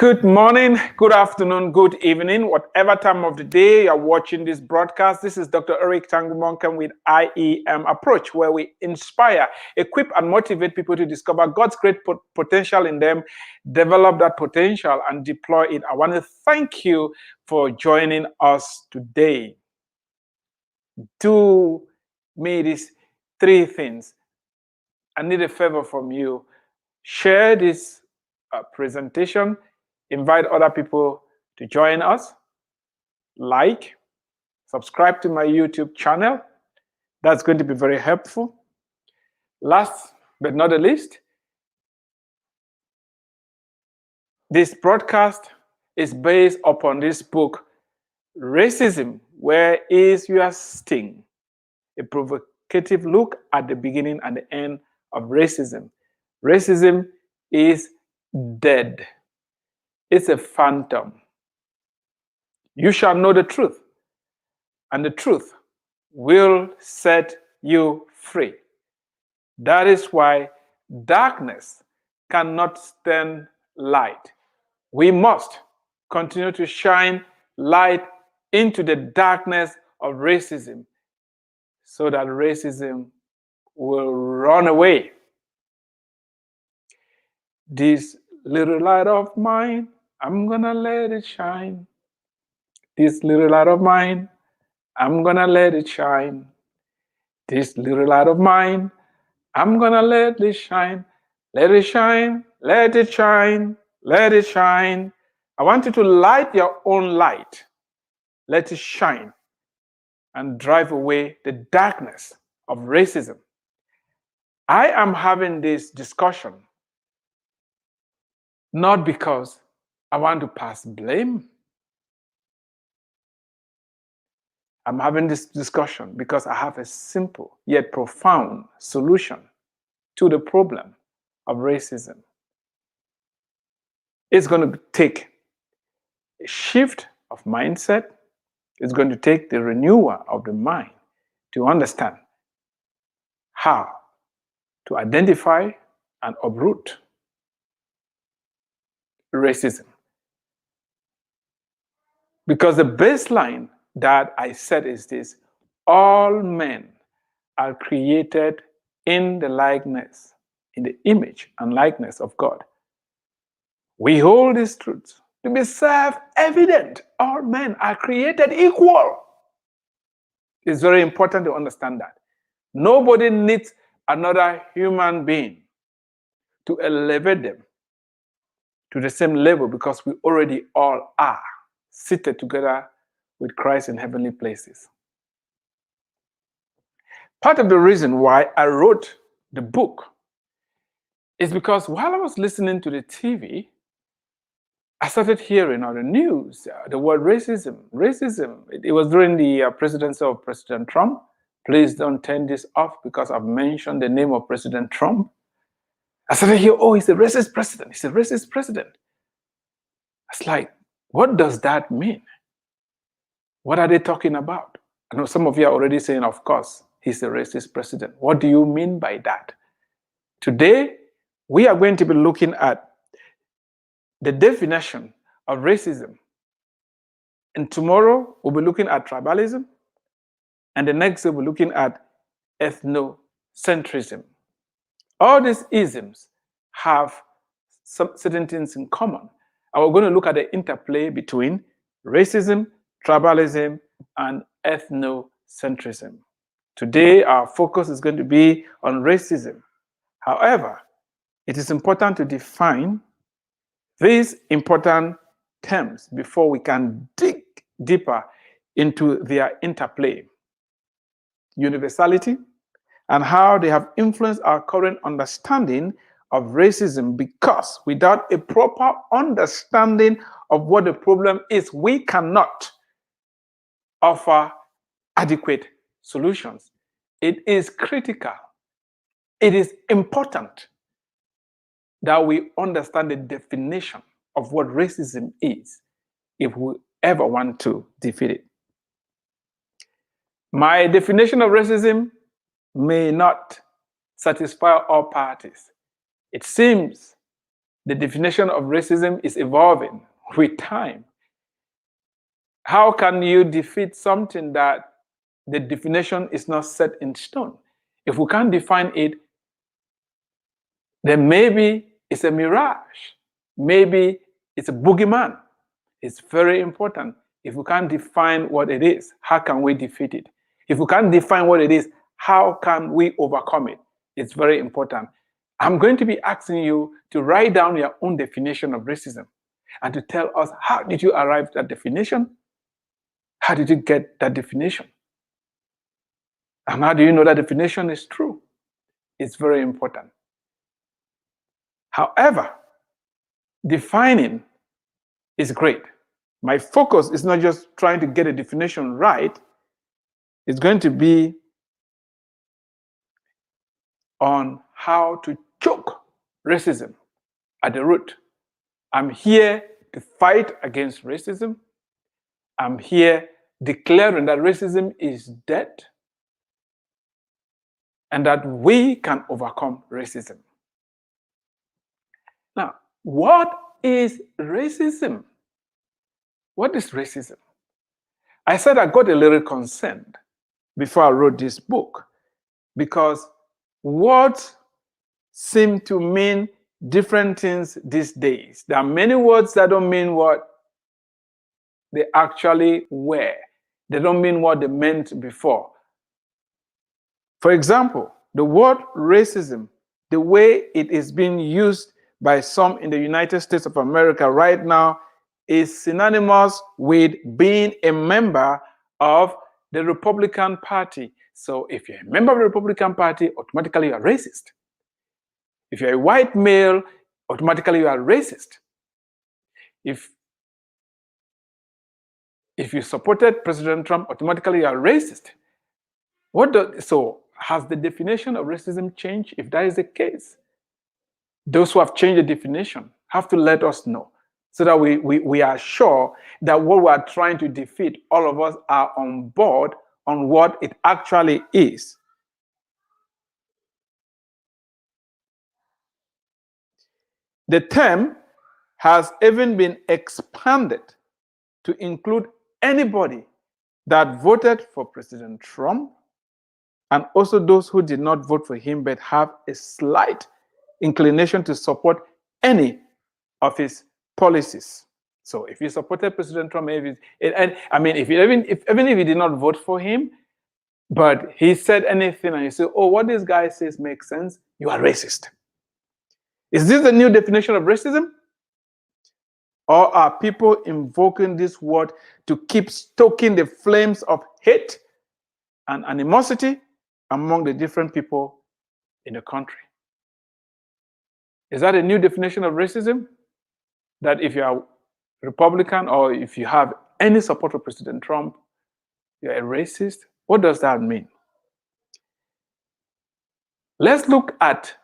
Good morning, good afternoon, good evening, whatever time of the day you're watching this broadcast. This is Dr. Eric Tangumonkan with iemappraoch, where we inspire, equip, and motivate people to discover God's great potential in them, develop that potential, and deploy it. I want to thank you for joining us today. Do me these three things. I need a favor from you. Share this presentation. Invite other people to join us. Like, subscribe to my YouTube channel. That's going to be very helpful. Last but not the least, this broadcast is based upon this book, Racism, Where Is Your Sting? A provocative look at the beginning and the end of racism. Racism is dead. It's a phantom. You shall know the truth, and the truth will set you free. That is why darkness cannot stand light. We must continue to shine light into the darkness of racism so that racism will run away. This little light of mine, I'm gonna let it shine. This little light of mine, I'm gonna let it shine. This little light of mine, I'm gonna let it shine. Let it shine, let it shine, let it shine. I want you to light your own light. Let it shine and drive away the darkness of racism. I am having this discussion not because I want to pass blame. I'm having this discussion because I have a simple yet profound solution to the problem of racism. It's going to take a shift of mindset. It's going to take the renewal of the mind to understand how to identify and uproot racism. Because the baseline that I said is this: all men are created in the likeness, in the image and likeness of God. We hold these truths to be self-evident. All men are created equal. It's very important to understand that. Nobody needs another human being to elevate them to the same level, because we already all are seated together with Christ in heavenly places. Part of the reason why I wrote the book is because while I was listening to the TV, I started hearing on the news the word racism. Racism. It was during the presidency of President Trump. Please don't turn this off because I've mentioned the name of President Trump. I started hearing, oh, he's a racist president. He's a racist president. It's like, what does that mean? What are they talking about? I know some of you are already saying, of course, he's a racist president. What do you mean by that? Today, we are going to be looking at the definition of racism. And tomorrow, we'll be looking at tribalism. And the next day, we'll be looking at ethnocentrism. All these isms have some certain things in common. And we're going to look at the interplay between racism, tribalism, and ethnocentrism. Today, our focus is going to be on racism. However, it is important to define these important terms before we can dig deeper into their interplay. Universality, and how they have influenced our current understanding of racism, because without a proper understanding of what the problem is, we cannot offer adequate solutions. It is critical. It is important that we understand the definition of what racism is if we ever want to defeat it. My definition of racism may not satisfy all parties. It seems the definition of racism is evolving with time. How can you defeat something that the definition is not set in stone? If we can't define it, then maybe it's a mirage. Maybe it's a boogeyman. It's very important. If we can't define what it is, how can we defeat it? If we can't define what it is, how can we overcome it? It's very important. I'm going to be asking you to write down your own definition of racism and to tell us, how did you arrive at that definition? How did you get that definition? And how do you know that definition is true? It's very important. However, defining is great. My focus is not just trying to get a definition right. It's going to be on how to choke racism at the root. I'm here to fight against racism. I'm here declaring that racism is dead and that we can overcome racism. Now, what is racism? What is racism? I said I got a little concerned before I wrote this book because words seem to mean different things these days. There are many words that don't mean what they actually were. They don't mean what they meant before. For example, the word racism, the way it is being used by some in the United States of America right now, is synonymous with being a member of the Republican Party. So if you're a member of the Republican Party, automatically you are racist. If you're a white male, automatically you are racist. If you supported President Trump, automatically you are racist. So has the definition of racism changed? If that is the case, those who have changed the definition have to let us know so that we are sure that what we are trying to defeat, all of us are on board on what it actually is. The term has even been expanded to include anybody that voted for President Trump and also those who did not vote for him but have a slight inclination to support any of his policies. So if you supported President Trump, even if you did not vote for him, but he said anything and you say, oh, what this guy says makes sense, you are racist. Is this the new definition of racism? Or are people invoking this word to keep stoking the flames of hate and animosity among the different people in the country? Is that a new definition of racism? That if you are Republican or if you have any support for President Trump, you're a racist? What does that mean? Let's look at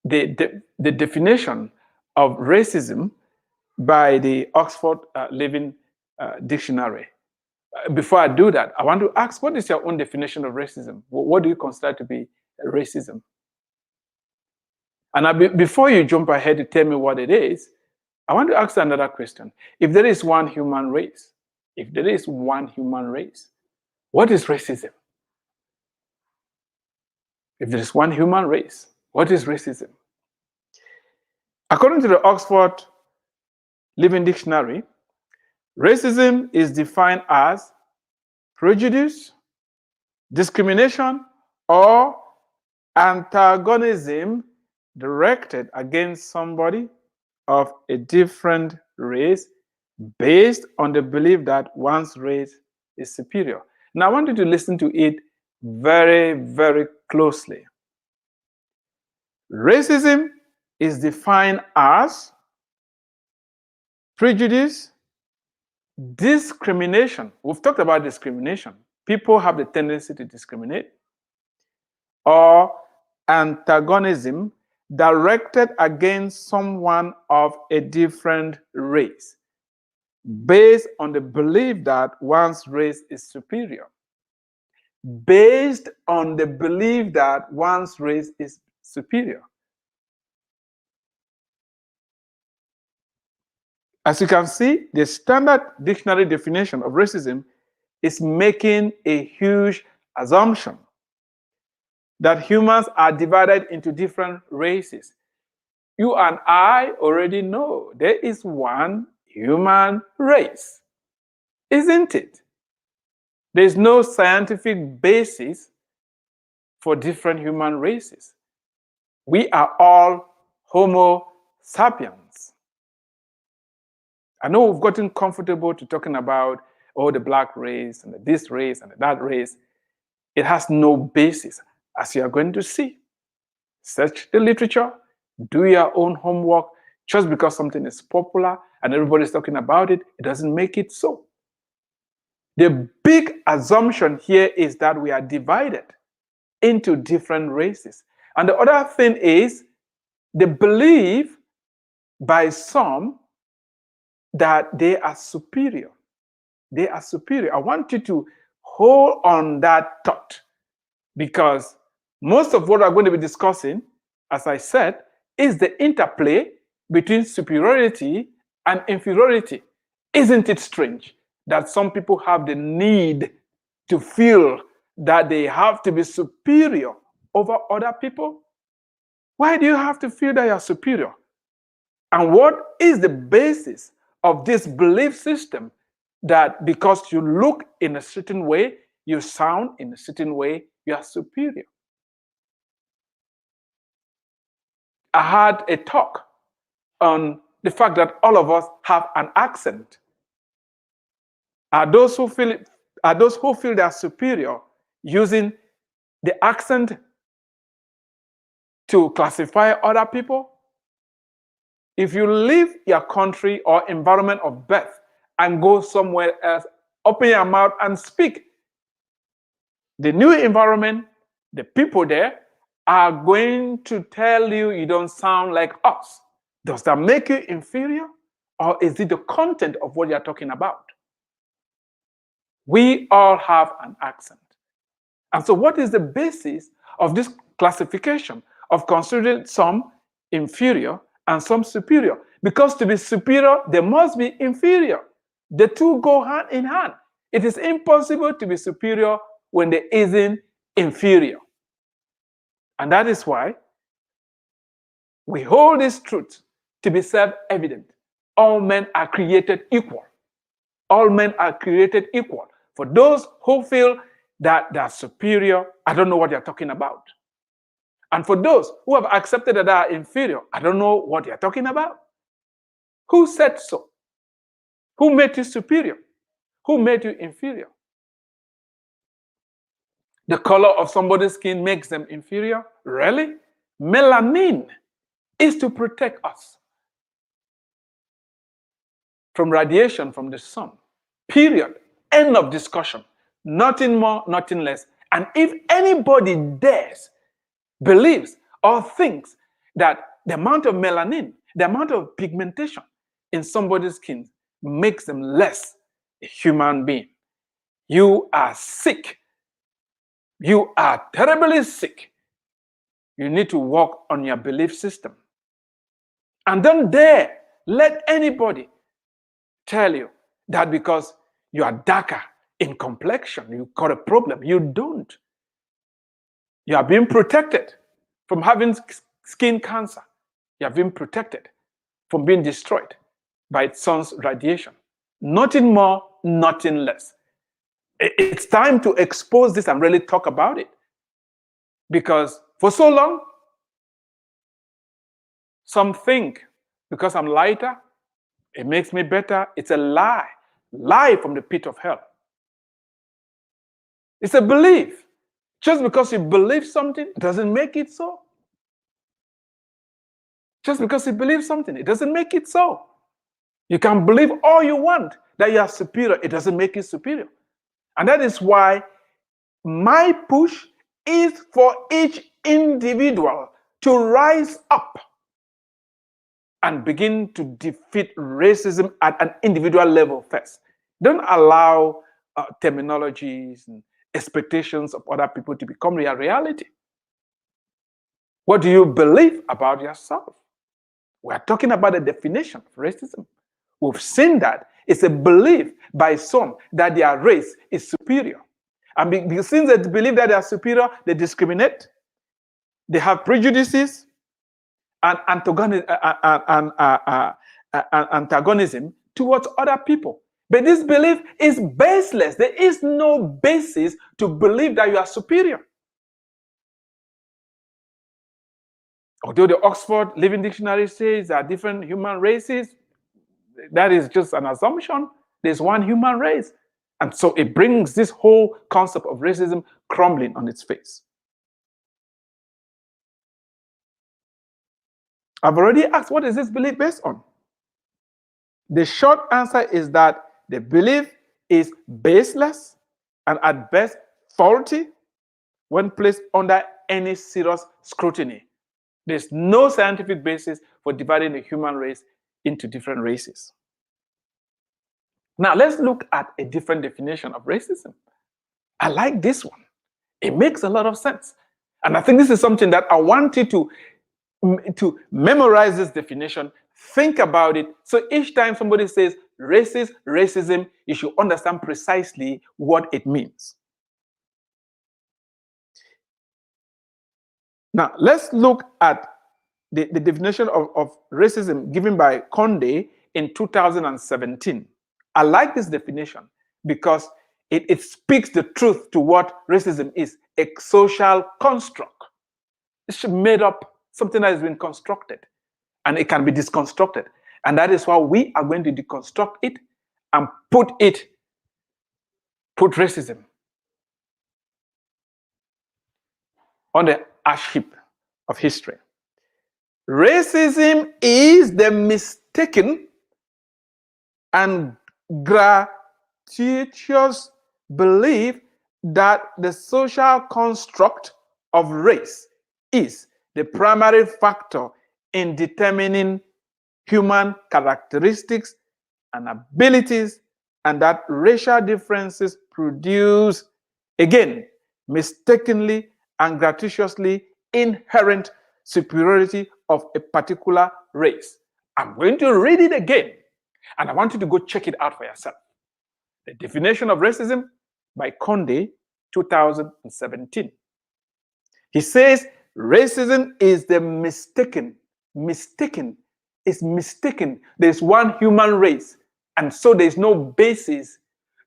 the definition of racism by the Oxford Living Dictionary. Before I do that, I want to ask, what is your own definition of racism? What do you consider to be racism? And before you jump ahead to tell me what it is, I want to ask another question. If there is one human race, what is racism? If there is one human race, what is racism? According to the Oxford Living Dictionary, racism is defined as prejudice, discrimination, or antagonism directed against somebody of a different race based on the belief that one's race is superior. Now, I want you to listen to it very, very closely. Racism is defined as prejudice, discrimination. We've talked about discrimination. People have the tendency to discriminate. Or antagonism directed against someone of a different race based on the belief that one's race is superior. Based on the belief that one's race is superior. As you can see, the standard dictionary definition of racism is making a huge assumption that humans are divided into different races. You and I already know there is one human race, isn't it? There's no scientific basis for different human races. We are all Homo sapiens. I know we've gotten comfortable to talking about, oh, the black race and this race and that race. It has no basis, as you are going to see. Search the literature, do your own homework. Just because something is popular and everybody's talking about it, it doesn't make it so. The big assumption here is that we are divided into different races. And the other thing is the belief by some that they are superior. They are superior. I want you to hold on that thought, because most of what we're going to be discussing, as I said, is the interplay between superiority and inferiority. Isn't it strange that some people have the need to feel that they have to be superior over other people? Why do you have to feel that you're superior? And what is the basis of this belief system that because you look in a certain way, you sound in a certain way, you are superior? I had a talk on the fact that all of us have an accent. Are those who feel they are superior using the accent to classify other people? If you leave your country or environment of birth and go somewhere else, open your mouth and speak, the new environment, the people there are going to tell you you don't sound like us. Does that make you inferior? Or is it the content of what you're talking about? We all have an accent. And so what is the basis of this classification of considering some inferior and some superior? Because to be superior, there must be inferior. The two go hand in hand. It is impossible to be superior when there isn't inferior. And that is why we hold this truth to be self-evident. All men are created equal. All men are created equal. For those who feel that they are superior, I don't know what you're talking about. And for those who have accepted that they are inferior, I don't know what you're talking about. Who said so? Who made you superior? Who made you inferior? The color of somebody's skin makes them inferior? Really? Melanin is to protect us from radiation from the sun. Period. End of discussion. Nothing more, nothing less. And if anybody dares, believes, or thinks that the amount of melanin, the amount of pigmentation in somebody's skin makes them less a human being, you are sick. You are terribly sick. You need to work on your belief system. And don't dare let anybody tell you that because you are darker in complexion, you've got a problem. You don't. You are being protected from having skin cancer. You are being protected from being destroyed by the sun's radiation. Nothing more, nothing less. It's time to expose this and really talk about it. Because for so long, some think because I'm lighter, it makes me better. It's a lie. Lie from the pit of hell. It's a belief. Just because you believe something doesn't make it so. Just because you believe something, it doesn't make it so. You can believe all you want that you are superior. It doesn't make you superior. And that is why my push is for each individual to rise up and begin to defeat racism at an individual level first. Don't allow terminologies and expectations of other people to become your reality. What do you believe about yourself? We're talking about the definition of racism. We've seen that it's a belief by some that their race is superior. And since they believe that they are superior, they discriminate, they have prejudices and antagonism towards other people. But this belief is baseless. There is no basis to believe that you are superior. Although the Oxford Living Dictionary says there are different human races, that is just an assumption. There's one human race. And so it brings this whole concept of racism crumbling on its face. I've already asked, what is this belief based on? The short answer is that the belief is baseless and at best faulty when placed under any serious scrutiny. There's no scientific basis for dividing the human race into different races. Now, let's look at a different definition of racism. I like this one. It makes a lot of sense. And I think this is something that I want you to memorize this definition, think about it. So each time somebody says racist, racism, you should understand precisely what it means. Now, let's look at the definition of racism given by Conde in 2017. I like this definition because it speaks the truth to what racism is, a social construct. It's made up, something that has been constructed, and it can be disconstructed. And that is why we are going to deconstruct it and put racism on the ash heap of history. Racism is the mistaken and gratuitous belief that the social construct of race is the primary factor in determining human characteristics and abilities, and that racial differences produce, again, mistakenly and gratuitously inherent superiority of a particular race. I'm going to read it again, and I want you to go check it out for yourself. The definition of racism by Conde, 2017. He says, racism is the mistaken. There's one human race, and so there's no basis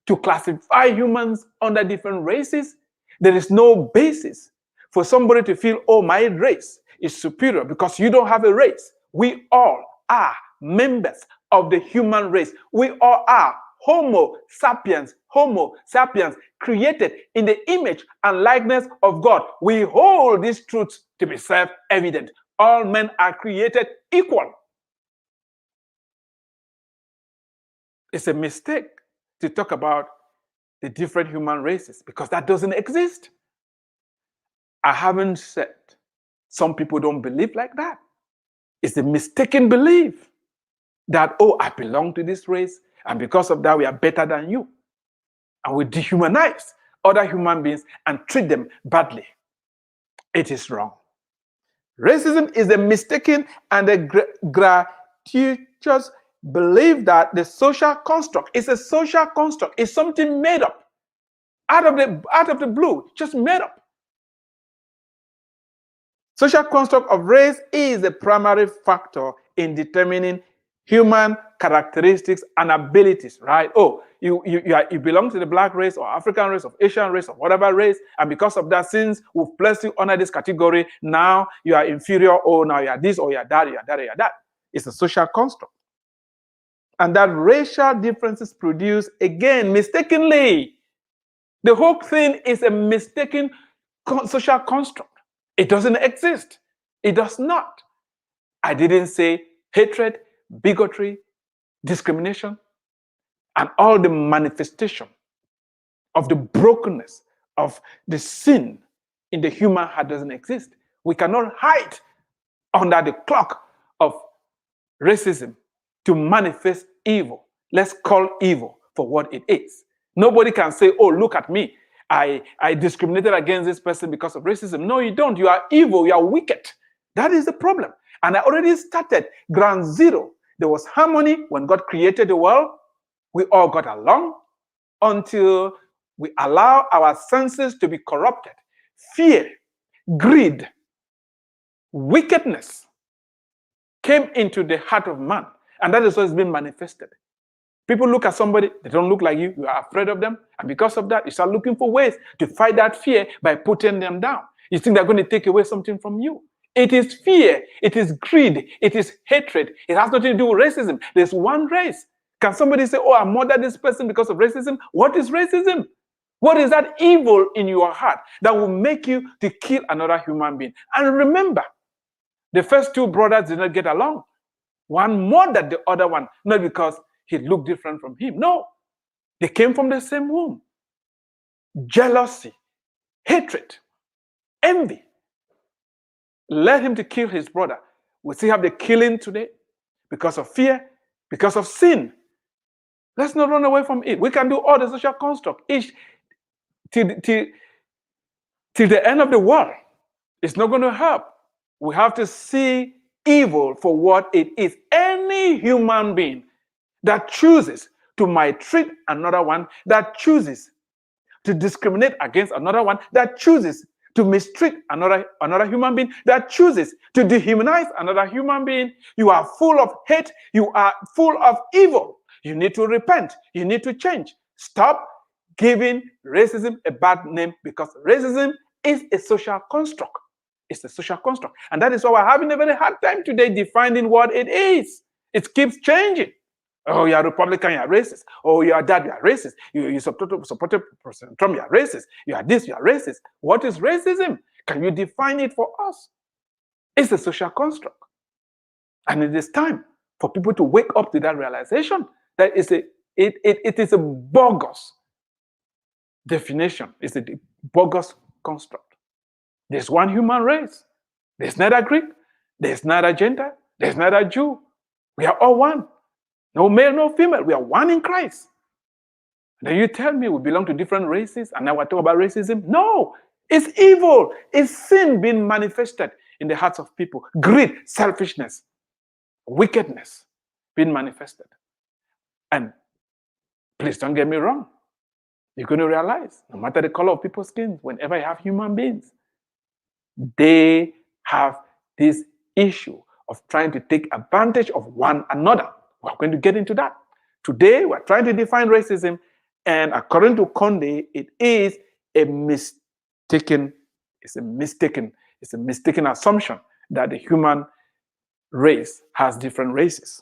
to classify humans under different races. There is no basis for somebody to feel, oh, my race is superior because you don't have a race. We all are members of the human race. We all are Homo sapiens, created in the image and likeness of God. We hold these truths to be self-evident. All men are created equal. It's a mistake to talk about the different human races because that doesn't exist. I haven't said some people don't believe like that. It's a mistaken belief that, oh, I belong to this race, and because of that, we are better than you. And we dehumanize other human beings and treat them badly. It is wrong. Racism is a mistaken and a gratuitous belief that the social construct is a social construct. It's something made up out of the blue, just made up. Social construct of race is the primary factor in determining human characteristics and abilities, right? Oh, you belong to the black race or African race or Asian race or whatever race, and because of that, since we've placed you under this category, now you are inferior, or now you are this, or you are that, you are that, or you are that. It's a social construct. And that racial differences produce, again, mistakenly. The whole thing is a mistaken social construct. It doesn't exist. It does not. I didn't say hatred, bigotry, discrimination, and all the manifestation of the brokenness of the sin in the human heart doesn't exist. We cannot hide under the cloak of racism to manifest evil. Let's call evil for what it is. Nobody can say, oh, look at me. I discriminated against this person because of racism. No, you don't. You are evil. You are wicked. That is the problem. And I already started ground zero There was harmony when God created the world. We all got along until we allow our senses to be corrupted. Fear, greed, wickedness came into the heart of man, and that is what has been manifested. People look at somebody, they don't look like you, you are afraid of them, and because of that, you start looking for ways to fight that fear by putting them down. You think they're going to take away something from you. It is fear, it is greed, it is hatred. It has nothing to do with racism. There's one race. Can somebody say, oh, I murdered this person because of racism? What is racism? What is that evil in your heart that will make you to kill another human being? And remember, the first two brothers did not get along. One murdered the other one, not because he looked different from him. No, they came from the same womb. Jealousy, hatred, envy led him to kill his brother. We still have the killing today because of fear, because of sin. Let's not run away from it. We can do all the social construct till the end of the world. It's not going to help. We have to see evil for what it is. Any human being that chooses to maltreat another one, that chooses to discriminate against another one, that chooses to mistreat another human being, that chooses to dehumanize another human being, you are full of hate, you are full of evil. You need to repent. You need to change. Stop giving racism a bad name, because racism is a social construct. It's a social construct. And that is why we're having a very hard time today defining what it is. It keeps changing. Oh, you're Republican, you're racist. Oh, you're that, you're racist. You supported President Trump, you're racist. You are this, you're racist. What is racism? Can you define it for us? It's a social construct. And it is time for people to wake up to that realization that it is a bogus definition. It's a bogus construct. There's one human race. There's neither Greek, there's neither Gentile, there's neither Jew. We are all one. No male, no female. We are one in Christ. Then you tell me we belong to different races and now we're talking about racism? No, it's evil. It's sin being manifested in the hearts of people. Greed, selfishness, wickedness being manifested. And please don't get me wrong. You're going to realize, no matter the color of people's skin, whenever you have human beings, they have this issue of trying to take advantage of one another. We're going to get into that. Today, we're trying to define racism, and according to Conde, it is a mistaken assumption that the human race has different races.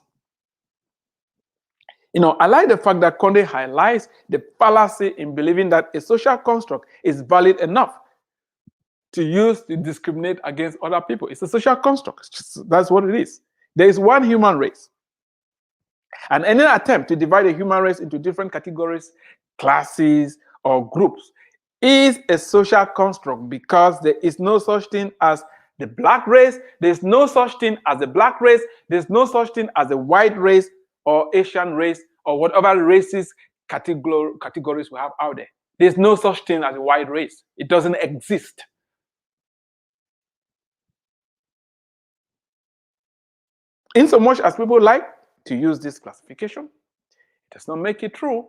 You know, I like the fact that Conde highlights the fallacy in believing that a social construct is valid enough to use to discriminate against other people. It's a social construct. That's what it is. There is one human race. And any attempt to divide the human race into different categories, classes, or groups is a social construct, because there is no such thing as the black race, there's no such thing as the black race, there's no such thing as a white race or Asian race or whatever races categories we have out there. There's no such thing as a white race. It doesn't exist. In so much as people like to use this classification, it does not make it true.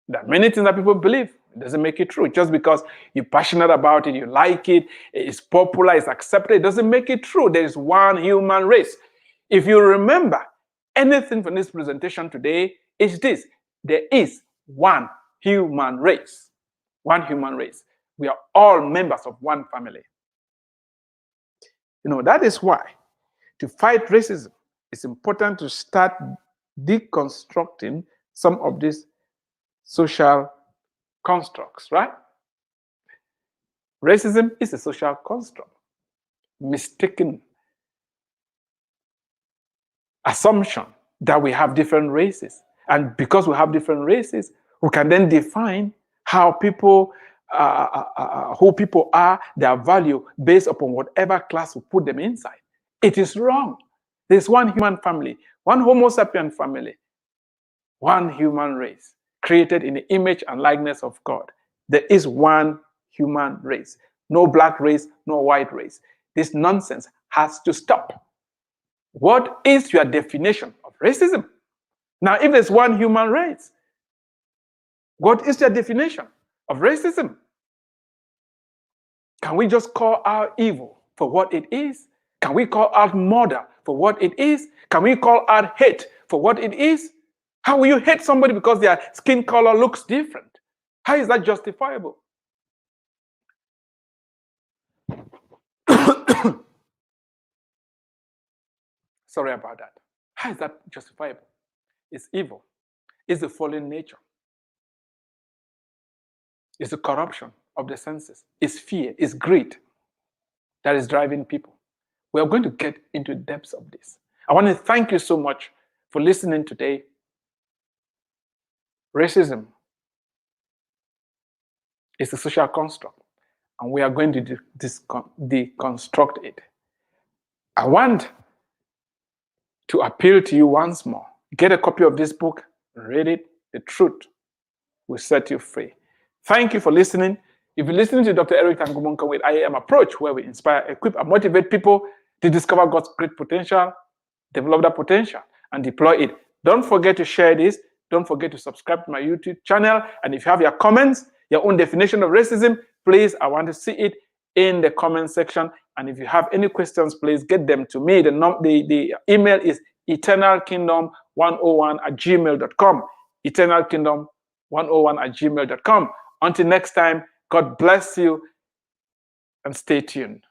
There are many things that people believe. It doesn't make it true. Just because you're passionate about it, you like it, it's popular, it's accepted, it doesn't make it true. There is one human race. If you remember anything from this presentation today, it's this: there is one human race. One human race. We are all members of one family. You know, that is why to fight racism, it's important to start deconstructing some of these social constructs, right? Racism is a social construct. Mistaken assumption that we have different races. And because we have different races, we can then define how people, who people are, their value, based upon whatever class we put them inside. It is wrong. There's one human family, one Homo sapien family, one human race, created in the image and likeness of God. There is one human race. No black race, no white race. This nonsense has to stop. What is your definition of Racism. Now, if there's one human race, what is their definition of racism? Can we just call out evil for what it is? Can we call out murder for what it is? Can we call out hate for what it is? How will you hate somebody because their skin color looks different? How is that justifiable? Sorry about that. How is that justifiable? It's evil. It's the fallen nature. It's the corruption of the senses. It's fear. It's greed that is driving people. We are going to get into the depths of this. I want to thank you so much for listening today. Racism is a social construct, and we are going to deconstruct it. I want to appeal to you once more. Get a copy of this book, read it. The truth will set you free. Thank you for listening. If you're listening to Dr. Eric Tangumonka with I Am Approach, where we inspire, equip, and motivate people to discover God's great potential, develop that potential, and deploy it. Don't forget to share this. Don't forget to subscribe to my YouTube channel. And if you have your comments, your own definition of racism, please, I want to see it in the comment section. And if you have any questions, please get them to me. The email is eternalkingdom101@gmail.com. eternalkingdom101@gmail.com. Until next time, God bless you and stay tuned.